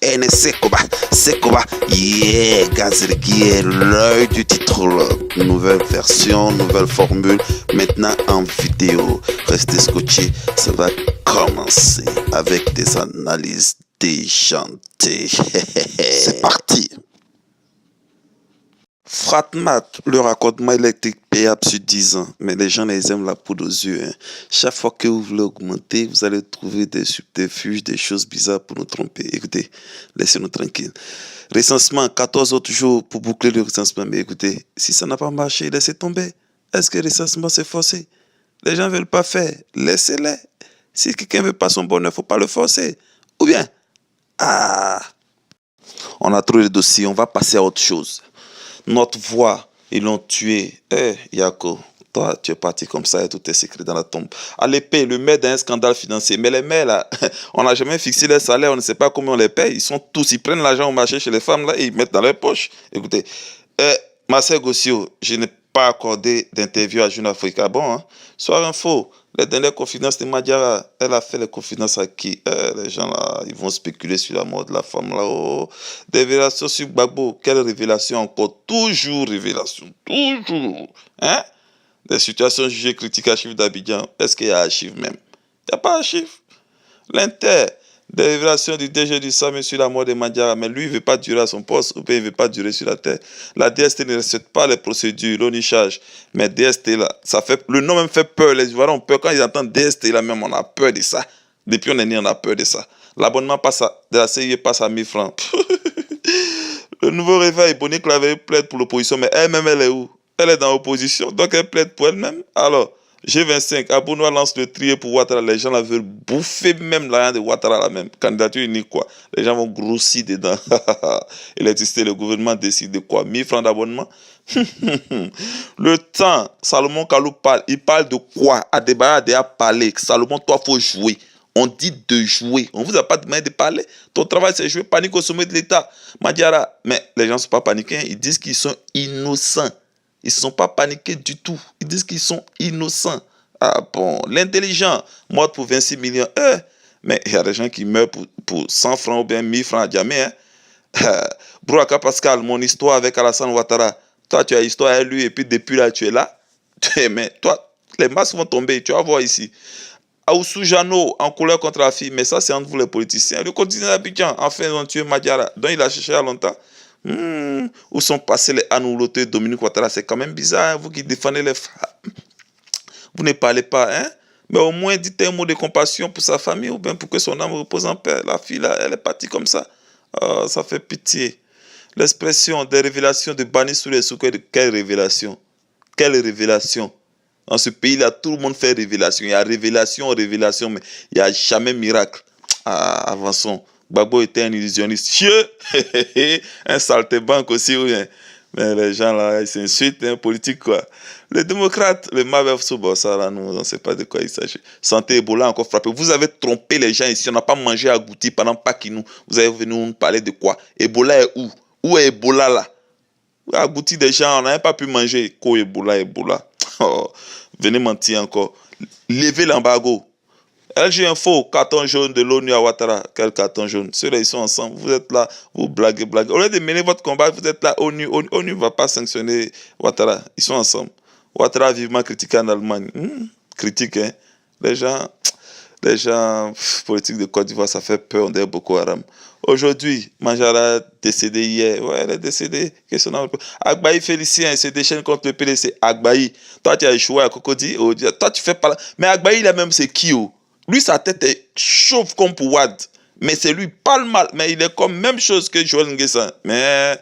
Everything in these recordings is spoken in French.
Sekoba, yeah, Gazerguier, l'œil du titre, nouvelle version, nouvelle formule, maintenant en vidéo. Restez scotchés, ça va commencer avec des analyses déjantées. C'est parti. Fratmat, le raccordement électrique payable sur 10 ans, mais les gens les aiment la poudre aux yeux. Hein. Chaque fois que vous voulez augmenter, vous allez trouver des subterfuges, des choses bizarres pour nous tromper. Écoutez, laissez-nous tranquilles. Recensement, 14 autres jours pour boucler le recensement. Mais écoutez, si ça n'a pas marché, laissez tomber. Est-ce que le recensement c'est forcé? Les gens ne veulent pas faire, laissez-les. Si quelqu'un ne veut pas son bonheur, il ne faut pas le forcer. Ou bien, on a trouvé le dossier, on va passer à autre chose. Notre voix, ils l'ont tué. Yako, toi, tu es parti comme ça et tout est secret dans la tombe. À l'épée, le maire d'un scandale financier. Mais les maires, là, on n'a jamais fixé les salaires, on ne sait pas comment on les paye. Ils sont tous, ils prennent l'argent au marché chez les femmes, là, et ils mettent dans leurs poches. Écoutez, Marcel Gossio, je n'ai pas accordé d'interview à Jeune Africa. Bon, hein? Soir info, les dernières confidences de Madiara, elle a fait les confidences à qui? Les gens là, ils vont spéculer sur la mort de la femme là. Oh, des révélations sur Gbagbo. Quelle révélation encore? Toujours révélation. Toujours. Hein? Des situations jugées critiques à Archives d'Abidjan. Est-ce qu'il y a archives même? Il n'y a pas archives. L'Inter. Des révélations du DG du SAMU sur la mort de Madiara, mais lui, il ne veut pas durer à son poste, ou bien il ne veut pas durer sur la terre. La DST ne respecte pas les procédures, l'onichage. Mais DST, là, ça fait, le nom même fait peur. Les Ivoiriens ont peur. Quand ils entendent DST, là même, on a peur de ça. Depuis on est né, on a peur de ça. L'abonnement de la CIE passe à 1000 francs. Le nouveau réveil, Bonnie Claver plaide pour l'opposition, mais elle-même, elle est où? Elle est dans l'opposition, donc elle plaide pour elle-même. Alors, G25, Abounois lance le trier pour Ouattara. Les gens la veulent bouffer même l'argent de Ouattara, la même. Candidature unique, quoi. Les gens vont grossir dedans. Électricité, le gouvernement décide de quoi? 1000 francs d'abonnement. Le temps, Salomon Kalou parle. Il parle de quoi? Adébaya a parlé. Salomon, toi, il faut jouer. On dit de jouer. On ne vous a pas demandé de parler. Ton travail, c'est jouer. Panique au sommet de l'État. Madiara. Mais les gens ne sont pas paniqués. Ils disent qu'ils sont innocents. Ils ne sont pas paniqués du tout. Ils disent qu'ils sont innocents. Ah bon, l'intelligent, mort pour 26 millions. Mais il y a des gens qui meurent pour 100 francs ou bien 1000 francs à jamais. Hein? Brouaka Pascal, mon histoire avec Alassane Ouattara. Toi, tu as histoire avec lui et puis depuis là, tu es là. Mais toi, les masques vont tomber. Tu vas voir ici. Aoussou Jano, en couleur contre la fille. Mais ça, c'est entre vous les politiciens. Le quotidien d'Abidjan, enfin, ils ont tué Madiara. Donc, il a cherché à longtemps. Où sont passés les Anouloté, Dominique Ouattara? C'est quand même bizarre, hein, vous qui défendez les femmes. Vous ne parlez pas, hein? Mais au moins dites un mot de compassion pour sa famille ou bien pour que son âme repose en paix. La fille, là, elle est partie comme ça. Oh, ça fait pitié. L'expression des révélations de bannis sous les souks, quelle révélation? Quelle révélation? Dans ce pays-là, tout le monde fait révélation. Il y a révélation, mais il n'y a jamais miracle. Avançons. Gbagbo était un illusionniste. Un saltébanque aussi, oui. Mais les gens là, ils s'insultent, hein, politique quoi. Les démocrates, le Mabeuf Soubo, ça là, nous, on ne sait pas de quoi il s'agit. Santé Ebola encore frappé. Vous avez trompé les gens ici, on n'a pas mangé à Gouti pendant Pakinou. Vous avez venu nous parler de quoi? Ebola est où? Où est Ebola là? À Gouti des gens, on n'a pas pu manger. Quoi Ebola? Oh, venez mentir encore. Levez l'embargo. LG Info, carton jaune de l'ONU à Ouattara. Quel carton jaune? Ceux-là, ils sont ensemble. Vous êtes là, vous blaguez. Au lieu de mener votre combat, vous êtes là, ONU ne va pas sanctionner Ouattara. Ils sont ensemble. Ouattara vivement critiqué en Allemagne. Critique, hein? Les gens politiques de Côte d'Ivoire, ça fait peur, on dirait Boko Haram. Aujourd'hui, Manjara décédé hier. Ouais, elle est décédée. Agbaï Félicien, il se déchaîne contre le PDC. Agbaï, toi, tu as échoué à Cocody. Toi, tu fais pas. Mais Agbaï, il a même c'est qui? Lui, sa tête est chauve comme pour Wad. Mais c'est lui, parle mal. Mais il est comme même chose que Joël Nguessan. Mais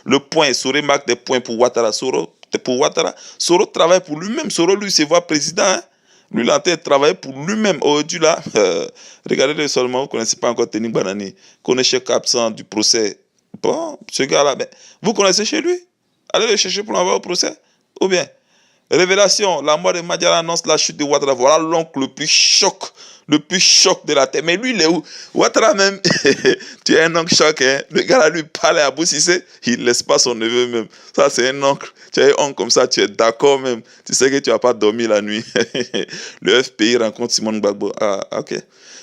le point, Soro marque des points pour Ouattara. Soro travaille pour lui-même. Soro, lui, se voit président. Hein? Lui, il a en train de travailler pour lui-même. Aujourd'hui, là, regardez-le seulement, vous ne connaissez pas encore Teni Banani. Connaissez absent du procès. Bon, ce gars-là, vous connaissez chez lui? Allez le chercher pour l'envoyer au procès. Ou bien, Révélation, la mort de Madiara annonce la chute de Ouattara. Voilà l'oncle le plus choc de la terre. Mais lui, il est où? Ouattara même, tu es un oncle choc, hein. Le gars là, lui parle à Abou Cissé, il ne laisse pas son neveu même. Ça, c'est un oncle. Tu es un oncle comme ça, tu es d'accord même. Tu sais que tu n'as pas dormi la nuit. Le FPI rencontre Simone Gbagbo. Ah, ok.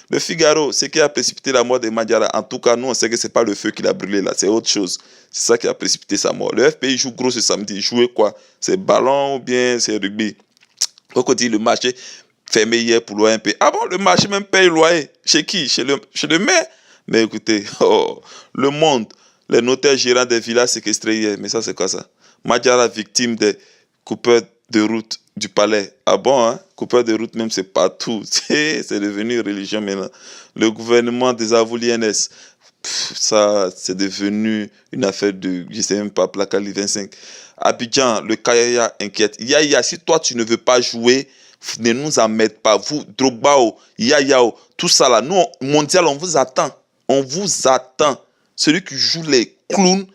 Le Figaro, ce qui a précipité la mort de Madiara, en tout cas, nous, on sait que ce n'est pas le feu qui l'a brûlé là, c'est autre chose. C'est ça qui a précipité sa mort. Le FPI joue gros ce samedi. Jouer quoi? C'est ballon ou bien c'est rugby? Pourquoi dit le marché fermé hier pour l'OMP? Ah bon, le marché même paye le loyer. Chez qui? Chez le maire? Mais écoutez, oh, le monde, les notaires gérants des villas séquestrés hier. Mais ça, c'est quoi ça? Madiara victime des coupeurs de route du palais. Ah bon, hein? Coupeurs de route même, c'est partout. C'est devenu religion maintenant. Le gouvernement désavoue l'INS. Ça, c'est devenu une affaire de, je ne sais même pas, Placali 25. Abidjan, le Kayaya inquiète. Yaya, si toi tu ne veux pas jouer, ne nous emmerde pas. Vous, Drogbao, Yayao, tout ça là, nous, mondial, on vous attend. On vous attend. Celui qui joue les clowns,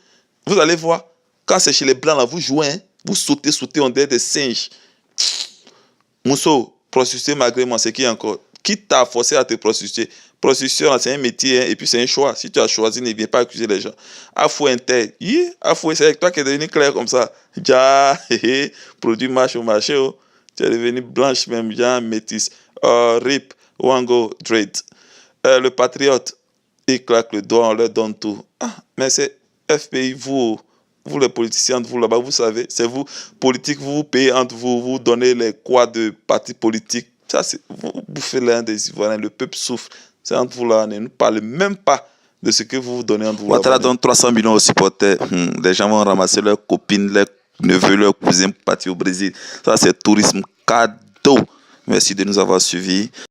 vous allez voir, quand c'est chez les blancs là, vous jouez, hein, vous sautez, on dirait des singes. Mousso, prostituée malgré moi, c'est qui encore? Qui t'a forcé à te prostituer? Prostitution, c'est un métier, hein, et puis c'est un choix. Si tu as choisi, ne viens pas accuser les gens. Afou inter, Afou, c'est avec toi qui es devenu clair comme ça. Ja, produit marche au marché, oh. Tu es devenu blanche même, ja, métisse. Rip, Wango, Dread. Le patriote, il claque le doigt, on leur donne tout. Ah, mais c'est FPI, vous les politiciens, vous là-bas, vous savez, c'est vous, politiques, vous vous payez entre vous, vous donnez les quoi de partis politiques. Ça, c'est, vous bouffez l'un des Ivoiriens, le peuple souffre. C'est entre vous là, ne nous parlez même pas de ce que vous vous donnez entre vous. Ouattara donne 300 millions aux supporters. Les gens vont ramasser leurs copines, leurs neveux, leurs cousins pour partir au Brésil. Ça, c'est tourisme cadeau. Merci de nous avoir suivis.